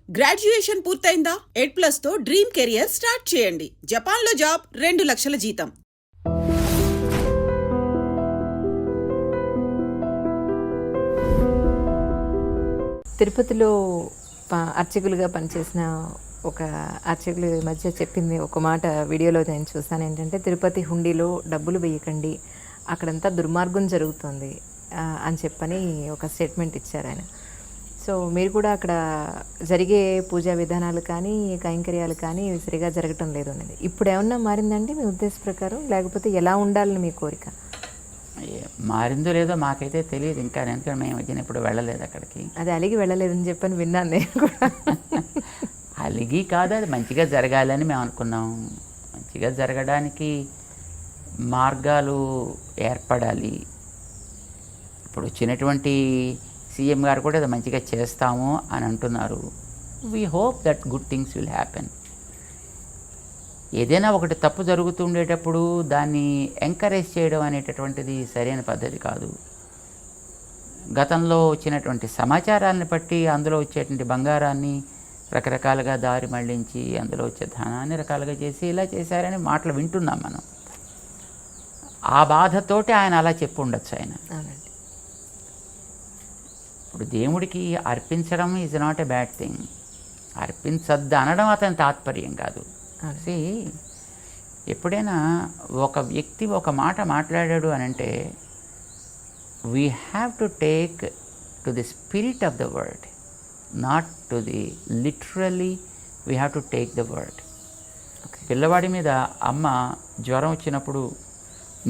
Graduation పూర్తయిందా? ఎడ్+ తో dream career start చేయండి. జపాన్లో జాబ్, 2 లక్షల జీతం. తిరుపతిలో అర్చకులుగా పనిచేసిన ఒక అర్చకులు మధ్య చెప్పింది ఒక మాట వీడియోలో నేను చూసాను. ఏంటంటే, తిరుపతి హుండీలో డబ్బులు వేయకండి, అక్కడంతా దుర్మార్గం జరుగుతుంది అని చెప్పని ఒక స్టేట్మెంట్ ఇచ్చారు ఆయన. సో మీరు కూడా అక్కడ జరిగే పూజా విధానాలు కానీ కైంకర్యాలు కానీ సరిగా జరగటం లేదు అనేది ఇప్పుడు ఏమన్నా మారిందండి మీ ఉద్దేశ ప్రకారం, లేకపోతే ఎలా ఉండాలని మీ కోరిక? మారిందో లేదో మాకైతే తెలియదు ఇంకా, ఎందుకంటే మేము వచ్చిన ఇప్పుడు వెళ్ళలేదు అక్కడికి. అది అలిగి వెళ్ళలేదని చెప్పని విన్నాను నేను కూడా. అలిగి కాదు, అది మంచిగా జరగాలని మేము అనుకున్నాం. మంచిగా జరగడానికి మార్గాలు ఏర్పడాలి. ఇప్పుడు వచ్చినటువంటి సీఎం గారు కూడా అది మంచిగా చేస్తాము అని అంటున్నారు. We hope that good things will happen. ఏదైనా ఒకటి తప్పు జరుగుతుండేటప్పుడు దాన్ని ఎంకరేజ్ చేయడం అనేటటువంటిది సరైన పద్ధతి కాదు. గతంలో వచ్చినటువంటి సమాచారాన్ని బట్టి అందులో వచ్చేటువంటి బంగారాన్ని రకరకాలుగా దారి మళ్లించి అందులో వచ్చే ధనాన్ని రకాలుగా చేసి ఇలా చేశారని మాటలు వింటున్నాం మనం. ఆ బాధతోటి ఆయన అలా చెప్పు ఉండొచ్చు ఆయన. ఇప్పుడు దేవుడికి అర్పించడం is not a bad thing. అర్పించద్దు అనడం అతని తాత్పర్యం కాదు. ఎప్పుడైనా ఒక వ్యక్తి ఒక మాట మాట్లాడాడు అని అంటే we have to take to the spirit of the word, not to the literally. We have to take the word. పిల్లవాడి మీద అమ్మ జ్వరం వచ్చినప్పుడు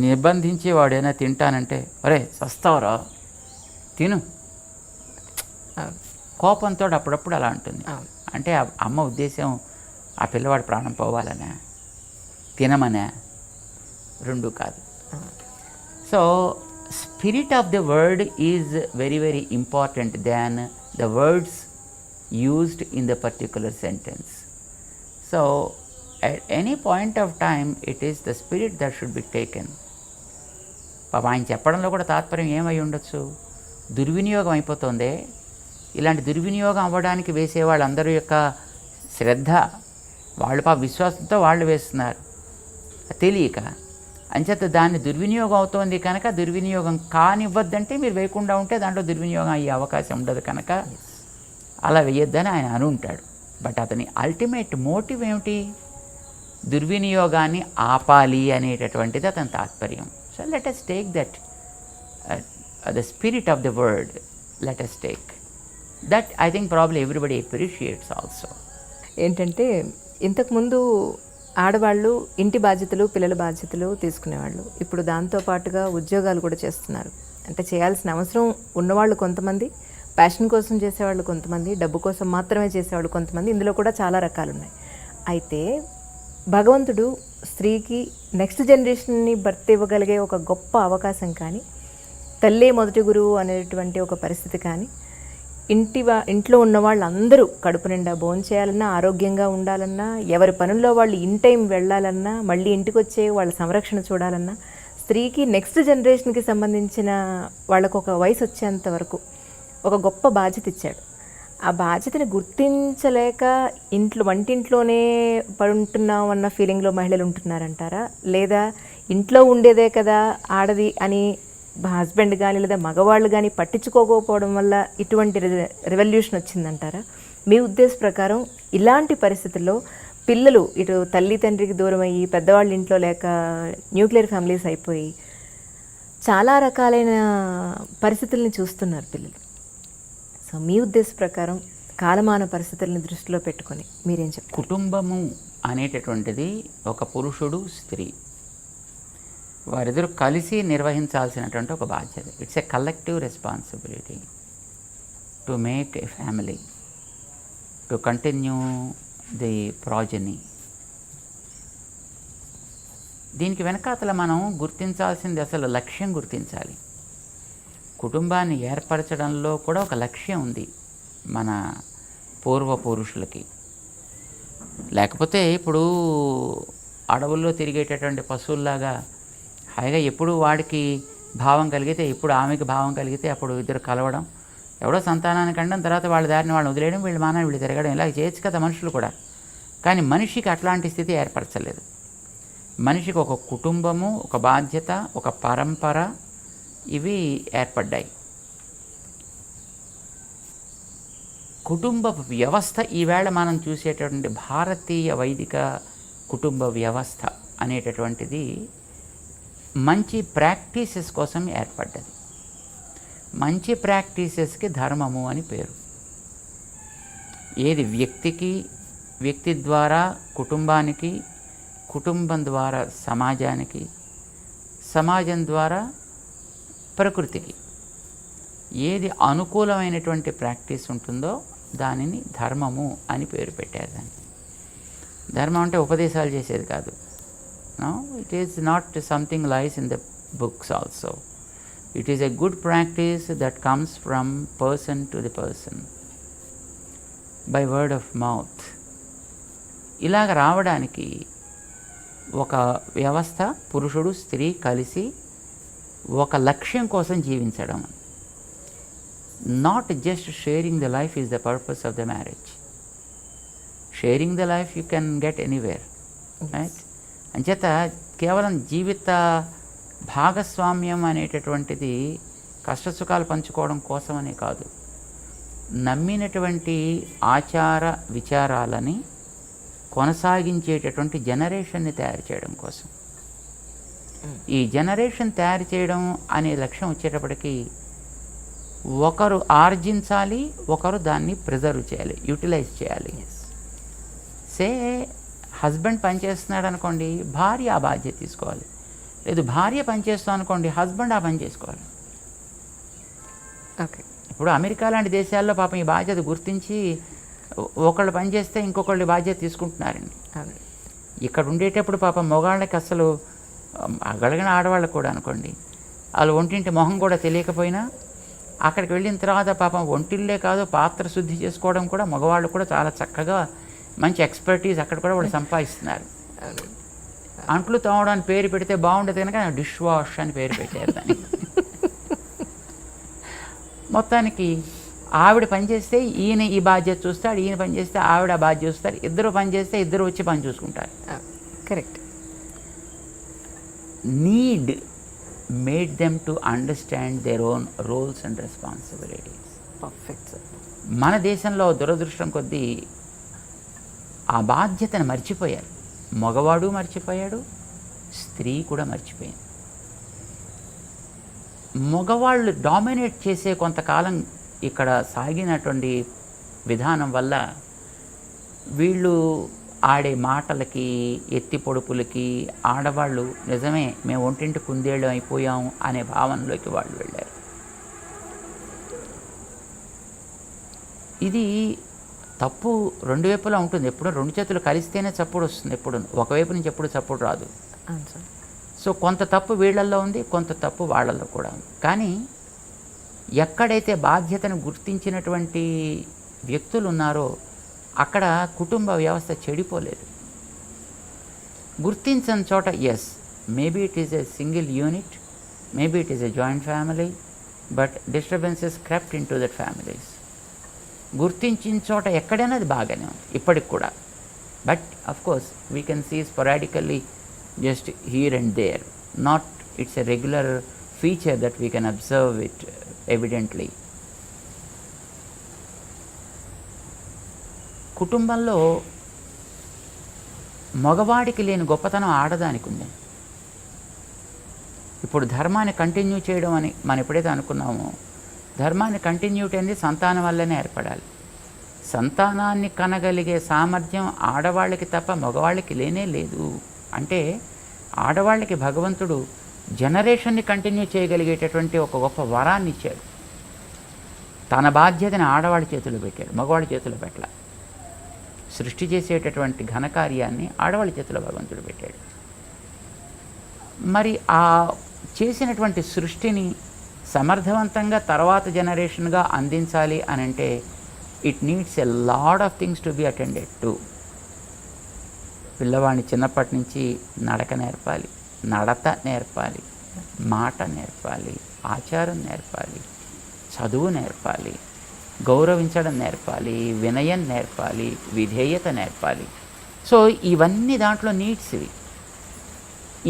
నిర్బంధించి వాడైనా తింటానంటే, అరే సస్తావరా తిను, కోపంతో అప్పుడప్పుడు అలా ఉంటుంది. అంటే అమ్మ ఉద్దేశం ఆ పిల్లవాడి ప్రాణం పోవాలనే, తినమనే, రెండు కాదు. So spirit of the word is very very important than the words used in the particular sentence. So at any point of time it is the spirit that should be taken. పాపం ఆయన చెప్పడంలో కూడా తాత్పర్యం ఏమై ఉండొచ్చు? దుర్వినియోగం అయిపోతుంది. ఇలాంటి దుర్వినియోగం అవ్వడానికి వేసే వాళ్ళందరూ యొక్క శ్రద్ధ, వాళ్ళు విశ్వాసంతో వాళ్ళు వేస్తున్నారు తెలియక. అంచేత దాన్ని దుర్వినియోగం అవుతోంది కనుక దుర్వినియోగం కానివ్వద్దంటే మీరు వేయకుండా ఉంటే దాంట్లో దుర్వినియోగం అయ్యే అవకాశం ఉండదు కనుక అలా వేయొద్దని ఆయన అని ఉంటాడు. బట్ అతని అల్టిమేట్ మోటివ్ ఏమిటి? దుర్వినియోగాన్ని ఆపాలి అనేటటువంటిది అతని తాత్పర్యం. So let us take that the spirit of the word, let us take that. I think probably everybody appreciates also. ఏంటంటే ఇంతకుముందు ఆడవాళ్ళు ఇంటి బాధ్యతలు, పిల్లల బాధ్యతలు తీసుకునేవాళ్ళు. ఇప్పుడు దాంతోపాటుగా ఉద్యోగాలు కూడా చేస్తున్నారు. అంటే చేయాల్సిన అవసరం ఉన్నవాళ్ళు కొంతమంది, ప్యాషన్ కోసం చేసేవాళ్ళు కొంతమంది, డబ్బు కోసం మాత్రమే చేసేవాళ్ళు కొంతమంది. ఇందులో కూడా చాలా రకాలు ఉన్నాయి. అయితే భగవంతుడు స్త్రీకి నెక్స్ట్ జనరేషన్ని బర్త్ ఇవ్వగలిగే ఒక గొప్ప అవకాశం కానీ, తల్లే మొదటి గురువు అనేటువంటి ఒక పరిస్థితి కానీ, ఇంట్లో ఉన్న వాళ్ళందరూ కడుపు నిండా భోంచేయాలన్నా, ఆరోగ్యంగా ఉండాలన్నా, ఎవరి పనుల్లో వాళ్ళు ఇన్ టైం వెళ్ళాలన్నా, మళ్ళీ ఇంటికి వచ్చే వాళ్ళ సంరక్షణ చూడాలన్నా, స్త్రీకి నెక్స్ట్ జనరేషన్కి సంబంధించిన వాళ్ళకు ఒక వయసు వచ్చేంత వరకు ఒక గొప్ప బాధ్యత ఇచ్చాడు. ఆ బాధ్యతని గుర్తించలేక వంటింట్లోనే పడుంటున్నాం అన్న ఫీలింగ్లో మహిళలు ఉంటున్నారంటారా? లేదా ఇంట్లో ఉండేదే కదా ఆడది అని హస్బెండ్ కానీ లేదా మగవాళ్ళు కానీ పట్టించుకోకపోవడం వల్ల ఇటువంటి రెవల్యూషన్ వచ్చిందంటారా? మీ ఉద్దేశ ప్రకారం ఇలాంటి పరిస్థితుల్లో పిల్లలు ఇటు తల్లి తండ్రికి దూరం అయ్యి, పెద్దవాళ్ళ ఇంట్లో లేక న్యూక్లియర్ ఫ్యామిలీస్ అయిపోయి చాలా రకాలైన పరిస్థితుల్ని చూస్తున్నారు పిల్లలు. సో మీ ఉద్దేశ ప్రకారం కాలమాన పరిస్థితులను దృష్టిలో పెట్టుకొని మీరేం చెప్తారు? కుటుంబము అనేటటువంటిది ఒక పురుషుడు, స్త్రీ వారిద్దరూ కలిసి నిర్వహించాల్సినటువంటి ఒక బాధ్యత. It's a collective responsibility to make a family, to continue the progeny. దీనికి వెనకాతల మనం గుర్తించాల్సింది అసలు లక్ష్యం గుర్తించాలి. కుటుంబాన్ని ఏర్పరచడంలో కూడా ఒక లక్ష్యం ఉంది మన పూర్వపురుషులకి. లేకపోతే ఇప్పుడు అడవుల్లో తిరిగేటటువంటి పశువుల్లాగా హాయిగా ఎప్పుడు వాడికి భావం కలిగితే, ఎప్పుడు ఆమెకి భావం కలిగితే అప్పుడు ఇద్దరు కలవడం, ఎవడో సంతానానికి అనడం, తర్వాత వాళ్ళ దారిని వాళ్ళని వదిలేయడం, వీళ్ళు మానాన్ని వీళ్ళు తిరగడం, ఇలా చేయొచ్చు కదా మనుషులు కూడా. కానీ మనిషికి అట్లాంటి స్థితి ఏర్పరచలేదు. మనిషికి ఒక కుటుంబము, ఒక బాధ్యత, ఒక పరంపర, ఇవి ఏర్పడ్డాయి. కుటుంబ వ్యవస్థ ఈవేళ మనం చూసేటటువంటి భారతీయ వైదిక కుటుంబ వ్యవస్థ అనేటటువంటిది మంచి ప్రాక్టీసెస్ కోసం ఏర్పడ్డది. మంచి ప్రాక్టీసెస్కి ధర్మము అని పేరు. ఏది వ్యక్తికి, వ్యక్తి ద్వారా కుటుంబానికి, కుటుంబం ద్వారా సమాజానికి, సమాజం ద్వారా ప్రకృతికి ఏది అనుకూలమైనటువంటి ప్రాక్టీస్ ఉంటుందో దానిని ధర్మము అని పేరు పెట్టారు. దాన్ని ధర్మం అంటే ఉపదేశాలు చేసేది కాదు. No, it is not something lies in the books also. It is a good practice that comes from person to the person by word of mouth. ఇలాగ రావడానికి ఒక వ్యవస్థ, పురుషుడు స్త్రీ కలిసి ఒక లక్ష్యం కోసం జీవించడం. Not just sharing the life is the purpose of the marriage. Sharing the life you can get anywhere, right? అంచేత కేవలం జీవిత భాగస్వామ్యం అనేటటువంటిది కష్టసుఖాలు పంచుకోవడం కోసమనే కాదు, నమ్మినటువంటి ఆచార విచారాలని కొనసాగించేటటువంటి జనరేషన్ని తయారు చేయడం కోసం. ఈ జనరేషన్ తయారు చేయడం అనే లక్ష్యం వచ్చేటప్పటికి ఒకరు ఆర్జించాలి, ఒకరు దాన్ని ప్రిజర్వ్ చేయాలి, యూటిలైజ్ చేయాలి. సే హస్బెండ్ పనిచేస్తున్నాడు అనుకోండి, భార్య ఆ బాధ్యత తీసుకోవాలి. లేదు భార్య పనిచేస్తాం అనుకోండి, హస్బెండ్ ఆ పని చేసుకోవాలి. ఓకే. ఇప్పుడు అమెరికా లాంటి దేశాల్లో పాపం ఈ బాధ్యత గుర్తించి ఒకళ్ళు పని చేస్తే ఇంకొకళ్ళు బాధ్యత తీసుకుంటున్నారండి. ఇక్కడ ఉండేటప్పుడు పాపం మగవాళ్ళకి అసలు గలిగిన ఆడవాళ్ళకు కూడా అనుకోండి, వాళ్ళు ఒంటింటి మొహం కూడా తెలియకపోయినా అక్కడికి వెళ్ళిన తర్వాత పాపం ఒంటిల్లే కాదు పాత్ర శుద్ధి చేసుకోవడం కూడా మగవాళ్ళు కూడా చాలా చక్కగా మంచి ఎక్స్పర్టీస్ అక్కడ కూడా వాళ్ళు సంపాదిస్తున్నారు. అంట్లు తోమడానికి పేరు పెడితే బాగుండేది కనుక డిష్ వాష్ అని పేరు పెట్టారు దాన్ని. మొత్తానికి ఆవిడ పనిచేస్తే ఈయన ఈ బాధ్యత చూస్తాడు, ఈయన పని చేస్తే ఆవిడ ఆ బాధ్యత చూస్తారు, ఇద్దరు పని చేస్తే ఇద్దరు వచ్చి పని చూసుకుంటారు. Correct. Need made them to understand their own roles and responsibilities. Perfect sir. మన దేశంలో దురదృష్టం కొద్దీ ఆ బాధ్యతను మర్చిపోయారు. మగవాడు మర్చిపోయాడు, స్త్రీ కూడా మర్చిపోయింది. మగవాళ్ళు డామినేట్ చేసే కొంతకాలం ఇక్కడ సాగినటువంటి విధానం వల్ల వీళ్ళు ఆడే మాటలకి, ఎత్తి పొడుపులకి ఆడవాళ్ళు నిజమే మేము ఒంటింటి కుందేళ్ళు అయిపోయాము అనే భావనలోకి వాళ్ళు వెళ్ళారు. ఇది తప్పు రెండు వైపులా ఉంటుంది. ఎప్పుడు రెండు చేతులు కలిస్తేనే చప్పుడు వస్తుంది, ఎప్పుడు ఒకవైపు నుంచి ఎప్పుడు చప్పుడు రాదు. సో కొంత తప్పు వీళ్ళల్లో ఉంది, కొంత తప్పు వాళ్ళల్లో కూడా ఉంది. కానీ ఎక్కడైతే బాధ్యతను గుర్తించినటువంటి వ్యక్తులు ఉన్నారో అక్కడ కుటుంబ వ్యవస్థ చెడిపోలేదు. గుర్తించని చోట yes, maybe it is a single unit, maybe it is a joint family, but disturbances crept in to that families. గుర్తించిన చోట ఎక్కడైనా అది బాగానే ఉంది ఇప్పటికి కూడా. But of course we can see sporadically just here and there, not it's a regular feature that we can observe it evidently. కుటుంబంలో మగవాడికి లేని గొప్పతనం ఆడదానికి ఉంది. ఇప్పుడు ధర్మాన్ని కంటిన్యూ చేయడం అని మనం ఎప్పుడైతే అనుకున్నామో, ధర్మాన్ని కంటిన్యూటీ అనేది సంతానం వల్లనే ఏర్పడాలి. సంతానాన్ని కనగలిగే సామర్థ్యం ఆడవాళ్ళకి తప్ప మగవాళ్ళకి లేనే లేదు. అంటే ఆడవాళ్ళకి భగవంతుడు జనరేషన్ని కంటిన్యూ చేయగలిగేటటువంటి ఒక గొప్ప వరాన్ని ఇచ్చాడు. తన బాధ్యతని ఆడవాళ్ళ చేతుల్లో పెట్టాడు, మగవాళ్ళ చేతుల్లో పెట్టాల. సృష్టి చేసేటటువంటి ఘనకార్యాన్ని ఆడవాళ్ళ చేతిలో భగవంతుడు పెట్టాడు. మరి ఆ చేసినటువంటి సృష్టిని సమర్థవంతంగా తర్వాత జనరేషన్గా అందించాలి అని అంటే it needs a lot of things to be attended to. పిల్లవాడిని చిన్నప్పటి నుంచి నడక నేర్పాలి, నడత నేర్పాలి, మాట నేర్పాలి, ఆచారం నేర్పాలి, చదువు నేర్పాలి, గౌరవించడం నేర్పాలి, వినయం నేర్పాలి, విధేయత నేర్పాలి. సో ఇవన్నీ దాంట్లో నీడ్స్ ఇవి.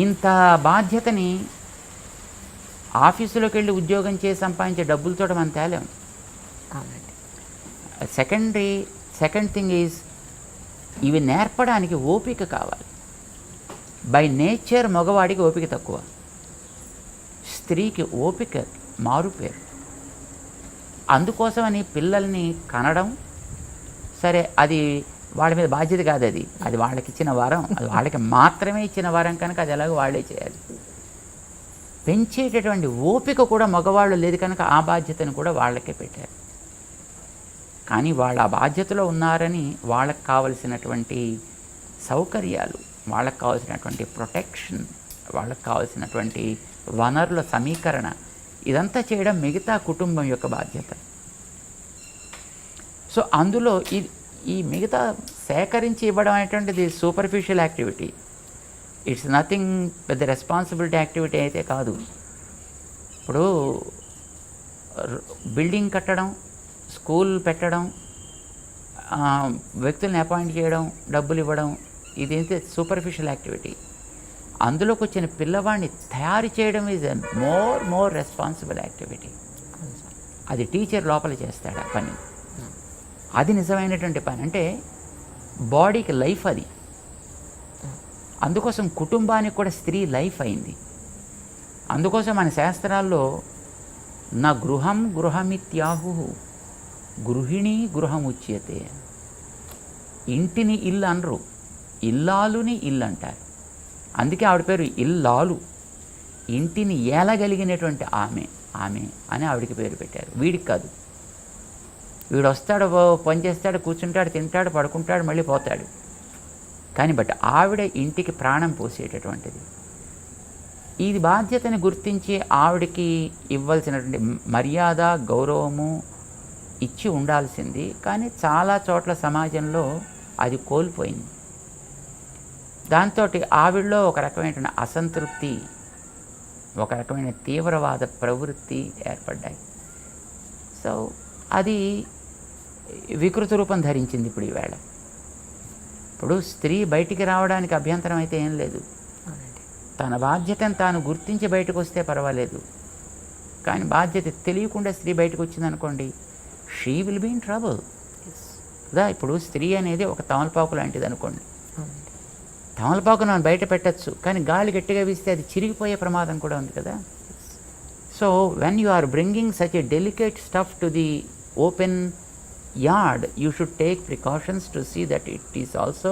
ఇంత బాధ్యతని ఆఫీసులోకి వెళ్ళి ఉద్యోగం చేసి సంపాదించే డబ్బులతో మనం తేలేము. అవునండి. సెకండ్ థింగ్ ఈజ్ ఇవి నేర్పడానికి ఓపిక కావాలి. బై నేచర్ మగవాడికి ఓపిక తక్కువ, స్త్రీకి ఓపిక మారుపేరు. అందుకోసమని పిల్లల్ని కనడం సరే, అది వాళ్ళ మీద బాధ్యత కాదు, అది వాళ్ళకి ఇచ్చిన వరం, అది వాళ్ళకి మాత్రమే ఇచ్చిన వరం కనుక అది ఎలాగో వాళ్ళే చేయాలి. పెంచేటటువంటి ఓపిక కూడా మగవాళ్ళు లేదు కనుక ఆ బాధ్యతను కూడా వాళ్ళకే పెట్టారు. కానీ వాళ్ళ ఆ బాధ్యతలో ఉన్నారని వాళ్ళకి కావలసినటువంటి సౌకర్యాలు, వాళ్ళకి కావాల్సినటువంటి ప్రొటెక్షన్, వాళ్ళకి కావాల్సినటువంటి వనరుల సమీకరణ, ఇదంతా చేయడం మిగతా కుటుంబం యొక్క బాధ్యత. సో అందులో ఈ మిగతా సేకరించి ఇవ్వడం అనేటువంటిది సూపర్ఫిషియల్ యాక్టివిటీ. ఇట్స్ నథింగ్ పెద్ద రెస్పాన్సిబిలిటీ యాక్టివిటీ అయితే కాదు. ఇప్పుడు బిల్డింగ్ కట్టడం, స్కూల్ పెట్టడం, వ్యక్తుల్ని అపాయింట్ చేయడం, డబ్బులు ఇవ్వడం, ఇదైతే సూపర్ఫిషియల్ యాక్టివిటీ. అందులోకి వచ్చిన పిల్లవాడిని తయారు చేయడం ఈజ్ మోర్ రెస్పాన్సిబుల్ యాక్టివిటీ. అది టీచర్ లోపల చేస్తాడు ఆ పని. అది నిజమైనటువంటి పని. అంటే బాడీకి లైఫ్ అది. అందుకోసం కుటుంబానికి కూడా స్త్రీ లైఫ్ అయింది. అందుకోసం మన శాస్త్రాల్లో నా గృహం గృహమిత్యాహు గృహిణి గృహముచ్యతే. ఇంటిని ఇల్లు అనరు, ఇల్లాలుని ఇల్లు అంటారు. అందుకే ఆవిడ పేరు ఇల్లాలు. ఇంటిని ఏలగలిగినటువంటి ఆమె అని ఆవిడికి పేరు పెట్టారు. వీడికి కాదు. వీడు వస్తాడు, పని చేస్తాడు, కూర్చుంటాడు, తింటాడు, పడుకుంటాడు, మళ్ళీ పోతాడు. కానీ ఆవిడ ఇంటికి ప్రాణం పోసేటటువంటిది. ఈ బాధ్యతని గుర్తించి ఆవిడకి ఇవ్వాల్సినటువంటి మర్యాద, గౌరవము ఇచ్చి ఉండాల్సింది. కానీ చాలా చోట్ల సమాజంలో అది కోల్పోయింది. దాంతో ఆవిడలో ఒక రకమైనటువంటి అసంతృప్తి, ఒక రకమైన తీవ్రవాద ప్రవృత్తి ఏర్పడ్డాయి. సో అది వికృత రూపం ధరించింది ఇప్పుడు ఈవేళ. ఇప్పుడు స్త్రీ బయటికి రావడానికి అభ్యంతరం అయితే ఏం లేదు. తన బాధ్యతను తాను గుర్తించి బయటకు వస్తే పర్వాలేదు. కానీ బాధ్యత తెలియకుండా స్త్రీ బయటకు వచ్చిందనుకోండి, she will be in trouble కదా. ఇప్పుడు స్త్రీ అనేది ఒక తమలపాకు లాంటిది అనుకోండి. తమలపాకును మనం బయట పెట్టచ్చు, కానీ గాలి గట్టిగా వీస్తే అది చిరిగిపోయే ప్రమాదం కూడా ఉంది కదా. So when you are bringing such a delicate stuff to the open yard, you should take precautions to see that it is also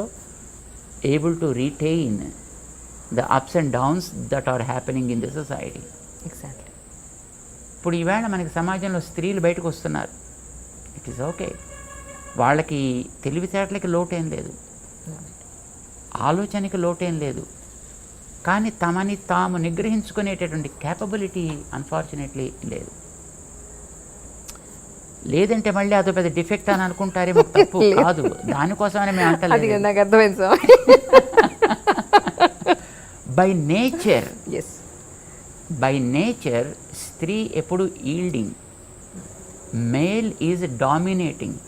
able to retain the ups and downs that are happening in the society. Exactly. ఇప్పుడు ఈవేళ మనకి సమాజంలో స్త్రీలు బయటకు వస్తున్నారు. It is okay. వాళ్ళకి తెలివితేటలకి లోటేం లేదు, ఆలోచనకి లోటేం లేదు. కానీ తమని తాము నిగ్రహించుకునేటటువంటి క్యాపబిలిటీ అన్ఫార్చునేట్లీ లేదు. లేదంటే మళ్ళీ అదో పెద్ద డిఫెక్ట్ అని అనుకుంటారేమో. తప్పు కాదు, దానికోసమని మేము అంటలేదు. నాకు అర్థమైంది. బై నేచర్ స్త్రీ ఎప్పుడు yielding, male is dominating,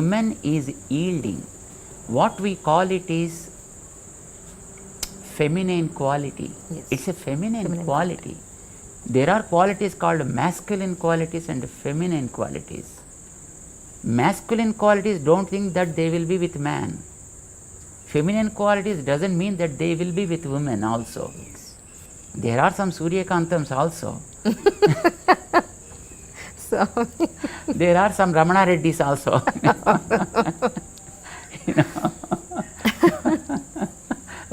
women is yielding. What we call it is feminine quality. It's a feminine quality. There are qualities called masculine qualities and feminine qualities. Masculine qualities don't think that they will be with man. Feminine qualities doesn't mean that they will be with women also. There are some Suryakantams also. So there are some Ramana Reddys also.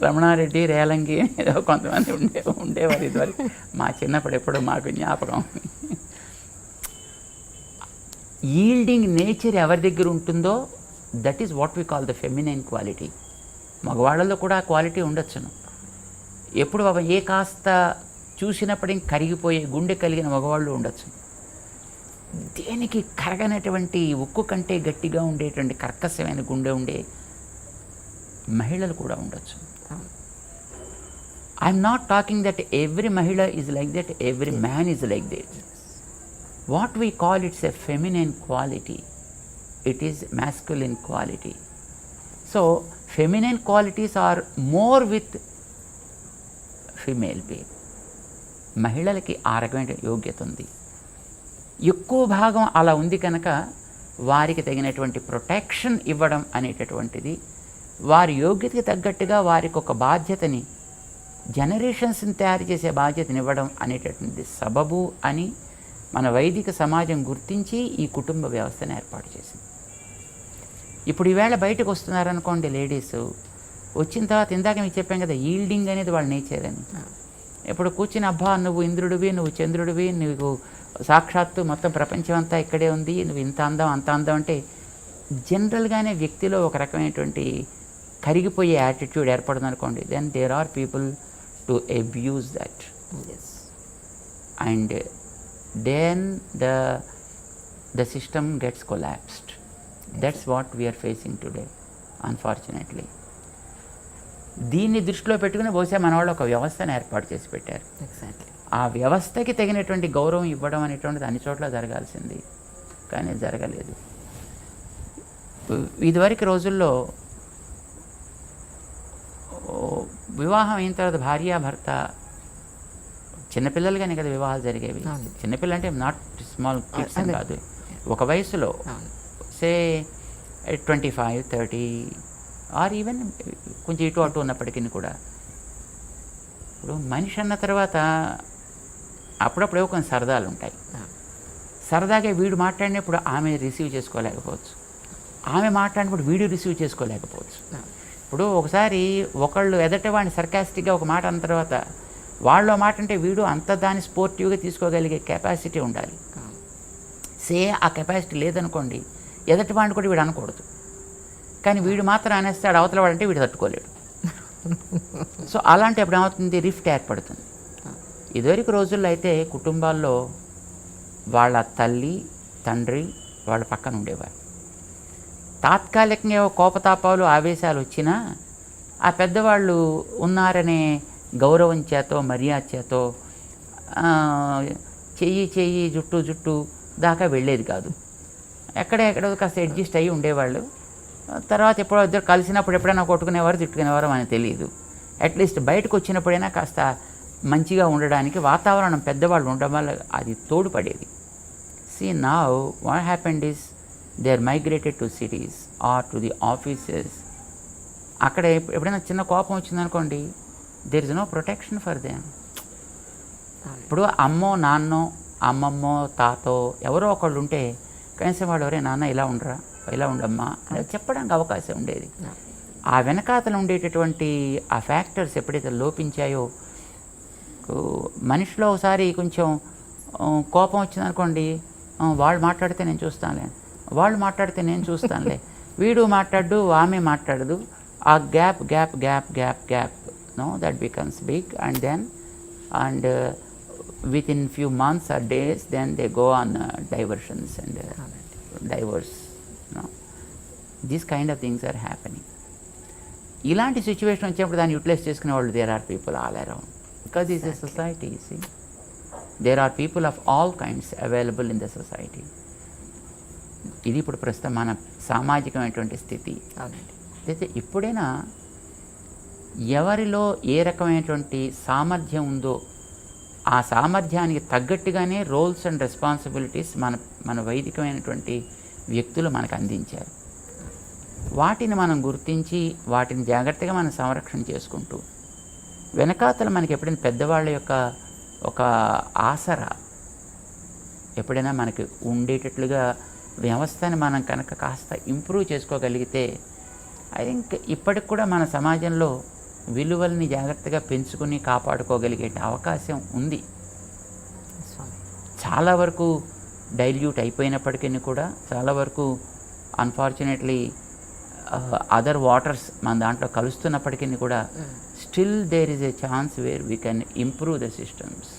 Ramana Reddy, Relangi ఏదో కొంతమంది ఉండేవారు ఇదివరకు. మా చిన్నప్పుడు ఎప్పుడు మాకు జ్ఞాపకం. Yielding nature ఎవరి దగ్గర ఉంటుందో that is what we call the feminine quality. మగవాళ్ళలో కూడా ఆ క్వాలిటీ ఉండొచ్చును. ఎప్పుడు ఏ కాస్త చూసినప్పటికీ కరిగిపోయే గుండె కలిగిన మగవాళ్ళు ఉండొచ్చు. దేనికి కరగనటువంటి ఉక్కు కంటే గట్టిగా ఉండేటువంటి కర్కశమైన గుండె ఉండే మహిళలు కూడా ఉండొచ్చు. I'm not talking that every మహిళ is like that, every man is like that. What we call it's a feminine quality, it is masculine quality. So feminine qualities are more with female being. మహిళలకి ఆ రకమైన యోగ్యత ఉంది, ఎక్కువ భాగం అలా ఉంది కనుక వారికి తగినటువంటి ప్రొటెక్షన్ ఇవ్వడం అనేటటువంటిది, వారి యోగ్యతకి తగ్గట్టుగా వారికి ఒక బాధ్యతని, జనరేషన్స్ని తయారు చేసే బాధ్యతని ఇవ్వడం అనేటటువంటి సబబు అని మన వైదిక సమాజం గుర్తించి ఈ కుటుంబ వ్యవస్థను ఏర్పాటు చేసింది. ఇప్పుడు ఈవేళ బయటకు వస్తున్నారనుకోండి లేడీస్, వచ్చిన తర్వాత ఇందాక మీకు చెప్పాం కదా, ఈల్డింగ్ అనేది వాళ్ళ నేచర్ అని. ఇప్పుడు కూర్చుని అబ్బా నువ్వు ఇంద్రుడివి, నువ్వు చంద్రుడివి, నువ్వు సాక్షాత్తు మొత్తం ప్రపంచం అంతా ఇక్కడే ఉంది, నువ్వు ఇంత అందం అంత అందం అంటే జనరల్గానే వ్యక్తిలో ఒక రకమైనటువంటి కరిగిపోయే యాటిట్యూడ్ ఏర్పడుతుంది అనుకోండి. Then there are people to abuse that, and then the system gets collapsed. That's what we are facing today unfortunately. దీన్ని దృష్టిలో పెట్టుకుని బహుశా మన వాళ్ళు ఒక వ్యవస్థను ఏర్పాటు చేసి పెట్టారు. ఎగ్జాక్ట్లీ. ఆ వ్యవస్థకి తగినటువంటి గౌరవం ఇవ్వడం అనేటువంటిది అన్ని చోట్ల జరగాల్సింది, కానీ జరగలేదు. ఇదివరకు రోజుల్లో వివాహం అయిన తర్వాత భార్యాభర్త, చిన్నపిల్లలుగానే కదా వివాహాలు జరిగేవి. చిన్నపిల్లలు అంటే నాట్ స్మాల్ కిడ్స్ అని కాదు, ఒక వయసులో సే 25, 30 ఆర్ ఈవెన్ కొంచెం ఇటు అటు ఉన్నప్పటికీ కూడా, ఇప్పుడు మనిషి అన్న తర్వాత అప్పుడప్పుడు కొన్ని సరదాలు ఉంటాయి. సరదాగా వీడు మాట్లాడినప్పుడు ఆమె రిసీవ్ చేసుకోలేకపోవచ్చు, ఆమె మాట్లాడినప్పుడు వీడు రిసీవ్ చేసుకోలేకపోవచ్చు. ఇప్పుడు ఒకసారి ఒకళ్ళు ఎదట వాడిని సర్కాస్టిక్గా ఒక మాట అన్న తర్వాత వాళ్ళ మాట అంటే వీడు అంత దాన్ని స్పోర్టివ్గా తీసుకోగలిగే కెపాసిటీ ఉండాలి. ఆ కెపాసిటీ లేదనుకోండి, ఎదటి వాడిని కూడా వీడు అనకూడదు, కానీ వీడు మాత్రం అనేస్తాడు, అవతల వాడంటే వీడు తట్టుకోలేడు. సో అలాంటి అప్పుడు ఏమవుతుంది, రిఫ్ట్ ఏర్పడుతుంది. ఇదివరకు రోజుల్లో అయితే కుటుంబాల్లో వాళ్ళ తల్లి తండ్రి వాళ్ళ పక్కన ఉండేవారు. తాత్కాలికంగా కోపతాపాలు ఆవేశాలు వచ్చినా ఆ పెద్దవాళ్ళు ఉన్నారనే గౌరవం చేతో మర్యాద చేతో చెయ్యి జుట్టు దాకా వెళ్ళేది కాదు. ఎక్కడో కాస్త అడ్జస్ట్ అయ్యి ఉండేవాళ్ళు. తర్వాత ఎప్పుడో ఇద్దరు కలిసినప్పుడు ఎప్పుడైనా కొట్టుకునేవారు తిట్టుకునేవారు మనకు తెలియదు. అట్లీస్ట్ బయటకు వచ్చినప్పుడైనా కాస్త మంచిగా ఉండడానికి వాతావరణం పెద్దవాళ్ళు ఉండడం వల్ల అది తోడ్పడేది. Now what happened is they are migrated to cities or to the offices. అక్కడ ఎప్పుడైనా చిన్న కోపం వచ్చిందనుకోండి, there is no protection for them. ఇప్పుడు అమ్మో నాన్నో అమ్మమ్మో తాతో ఎవరో ఒకళ్ళు ఉంటే కనీసం వాళ్ళు ఎవరే నాన్న ఇలా ఉండరా, ఇలా ఉండమ్మా అని చెప్పడానికి అవకాశం ఉండేది. ఆ వెనకాతలు ఉండేటటువంటి ఆ ఫ్యాక్టర్స్ ఎప్పుడైతే లోపించాయో, మనిషిలో ఒకసారి కొంచెం కోపం వచ్చిందనుకోండి, వాళ్ళు మాట్లాడితే నేను చూస్తానులే, వాళ్ళు మాట్లాడితే నేను చూస్తానులే, వీడు మాట్లాడు ఆమె మాట్లాడదు, ఆ gap no that becomes big. And within few months or days then they go on diversions and divorce. These kind of things are happening. ఇలాంటి సిచ్యువేషన్ వచ్చినప్పుడు దాన్ని యూటిలైజ్ చేసుకునే వాళ్ళు there are people all around, because is a society. See there are people of all kinds available in the society. ఇది ఇప్పుడు ప్రస్తుతం మన సామాజికమైనటువంటి స్థితి. అయితే ఇప్పుడైనా ఎవరిలో ఏ రకమైనటువంటి సామర్థ్యం ఉందో ఆ సామర్థ్యానికి తగ్గట్టుగానే రోల్స్ అండ్ రెస్పాన్సిబిలిటీస్ మన వైదికమైనటువంటి వ్యక్తులు మనకు అందించారు. వాటిని మనం గుర్తించి వాటిని జాగ్రత్తగా మనం సంరక్షణ చేసుకుంటూ, వెనకాతల మనకి ఎప్పుడైనా పెద్దవాళ్ళ యొక్క ఒక ఆసరా ఎప్పుడైనా మనకి ఉండేటట్లుగా వ్యవస్థని మనం కనుక కాస్త ఇంప్రూవ్ చేసుకోగలిగితే, ఐ థింక్ ఇప్పటికి కూడా మన సమాజంలో విలువల్ని జాగ్రత్తగా పెంచుకుని కాపాడుకోగలిగే అవకాశం ఉంది. చాలా వరకు డైల్యూట్ అయిపోయినప్పటికీ కూడా, చాలా వరకు అన్ఫార్చునేట్లీ అదర్ వాటర్స్ మన దాంట్లో కలుస్తున్నప్పటికీ కూడా, still there is a chance where we can improve the systems.